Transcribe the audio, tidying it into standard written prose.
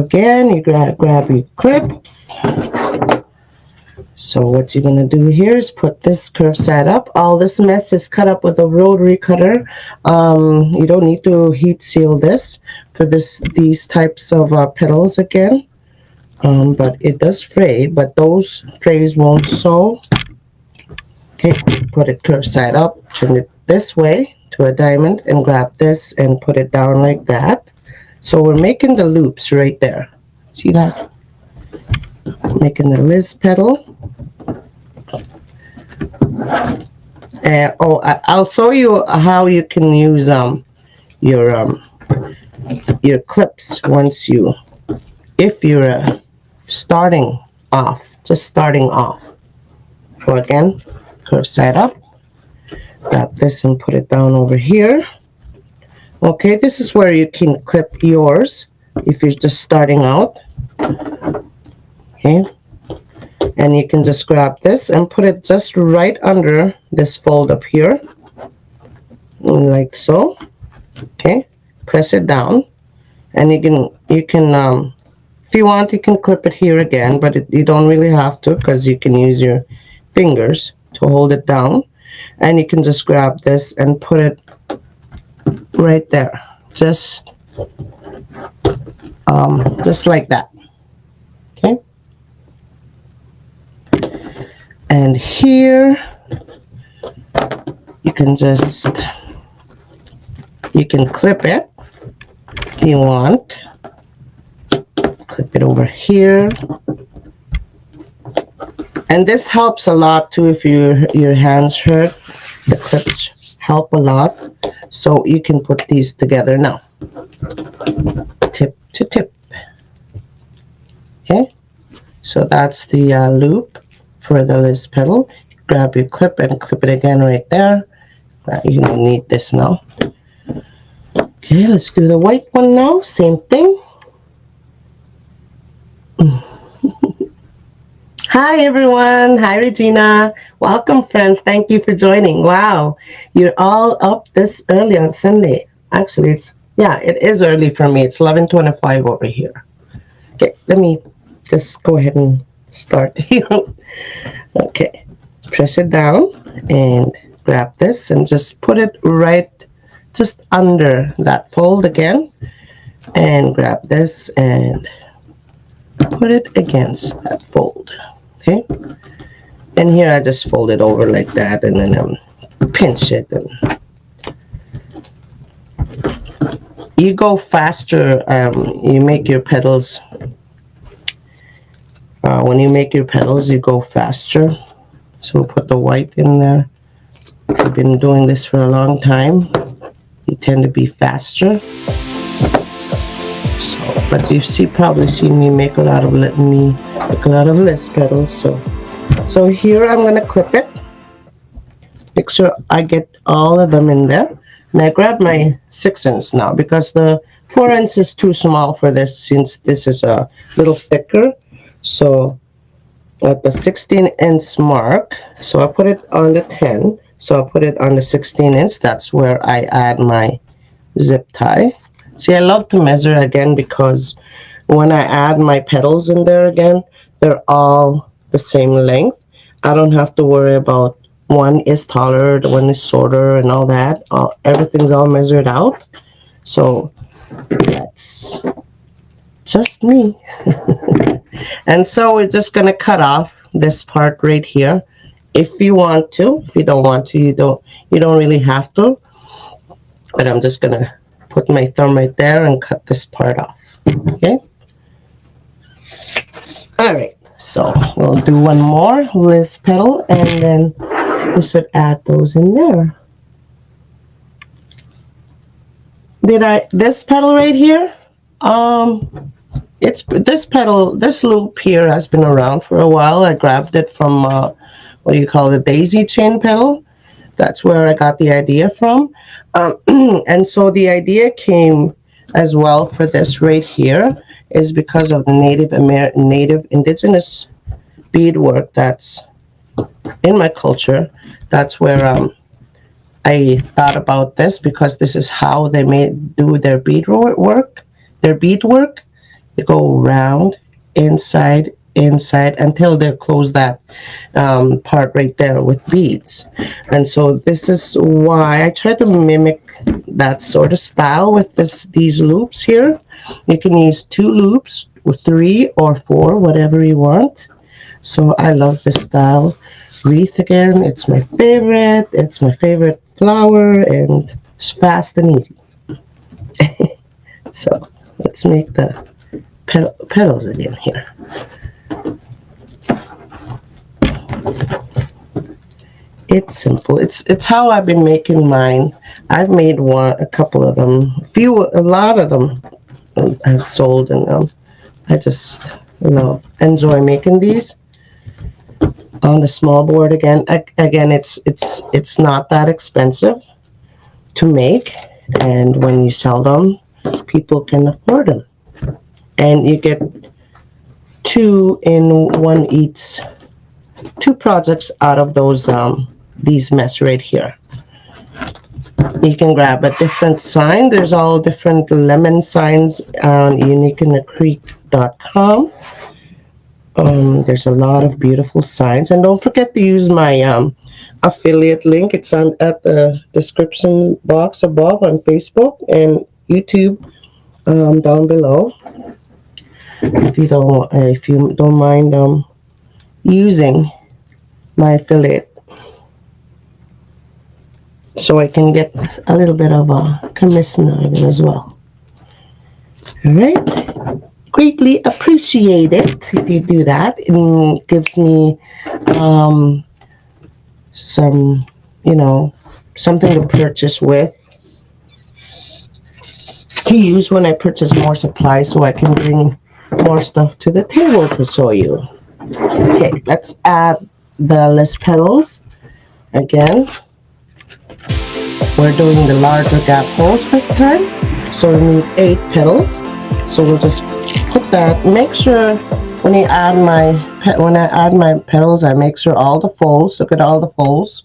again, you grab your clips. So what you're going to do here is put this curved side up. All this mess is cut up with a rotary cutter. You don't need to heat seal this for these types of petals again. But it does fray, but those frays won't sew. Okay, put it curved side up, turn it this way to a diamond, and grab this and put it down like that. So we're making the loops right there. See that? Making the Liz petal. I'll show you how you can use your clips once if you're starting off, just starting off. So again, curve side up, grab this and put it down over here. Okay, this is where you can clip yours if you're just starting out. Okay, and you can just grab this and put it just right under this fold up here, like so. Okay, press it down, and you can if you want, you can clip it here again, but you don't really have to, because you can use your fingers to hold it down, and you can just grab this and put it right there, just like that. Okay, and here you can clip it if you want. Clip it over here, and this helps a lot too if your hands hurt. The clips help a lot, so you can put these together now, tip to tip. Okay, so that's the loop for the Liz petal. Grab your clip and clip it again right there. You don't need this now. Okay, let's do the white one now. Same thing. Hi everyone. Hi Regina. Welcome friends. Thank you for joining. Wow, you're all up this early on Sunday. Actually, it is early for me. It's 11:25 over here. Okay, let me just go ahead and start here. Okay, press it down and grab this and just put it right just under that fold again, and grab this and put it against that fold. Okay, and here I just fold it over like that, and then pinch it, and you go faster. You make your petals. When you make your petals, you go faster. So we'll put the white in there. I've been doing this for a long time. You tend to be faster. But you've probably seen me make a lot of Liz petals. So here I'm gonna clip it. Make sure I get all of them in there. And I grab my 6" now, because the 4" is too small for this, since this is a little thicker. So at the 16" mark, so I put it on the 10. So I put it on the 16". That's where I add my zip tie. See, I love to measure again, because when I add my petals in there again, they're all the same length. I don't have to worry about one is taller, the one is shorter, and all that. Everything's all measured out. So that's just me. And so we're just going to cut off this part right here. If you want to. If you don't want to, you don't really have to. But I'm just going to put my thumb right there and cut this part off. Okay, all right, so we'll do one more Liz petal, and then we should add those in there. This petal right here, this loop here has been around for a while. I grabbed it from what do you call it, daisy chain petal. That's where I got the idea from. And so the idea came as well for this right here is because of the native indigenous beadwork that's in my culture. That's where I thought about this, because this is how they do their beadwork, They go round, inside, inside until they close that part right there with beads. And so this is why I try to mimic that sort of style with these loops here. You can use 2 loops or 3 or 4, whatever you want. So I love this style. Wreath again, it's my favorite. It's my favorite flower, and it's fast and easy. So let's make the petals again here. It's simple. It's how I've been making mine. I've made a couple of them, a lot of them I've sold, and I just enjoy making these on the small board. Again, it's not that expensive to make, and when you sell them, people can afford them, and you get 2 in 1 each, 2 projects out of those these mess right here. You can grab a different sign. There's all different lemon signs on uniqueinthecreek.com. There's a lot of beautiful signs, and don't forget to use my affiliate link. It's at the description box above on Facebook and YouTube down below. If you don't mind using my affiliate, so I can get a little bit of a commission out of it as well. All right, greatly appreciate it if you do that. It gives me some, something to purchase with, to use when I purchase more supplies, so I can bring more stuff to the table to show you. Okay, let's add the list petals again. We're doing the larger gap holes this time, so we need 8 petals. So we'll just put that. Make sure when I add my petals, I make sure all the folds. Look at all the folds.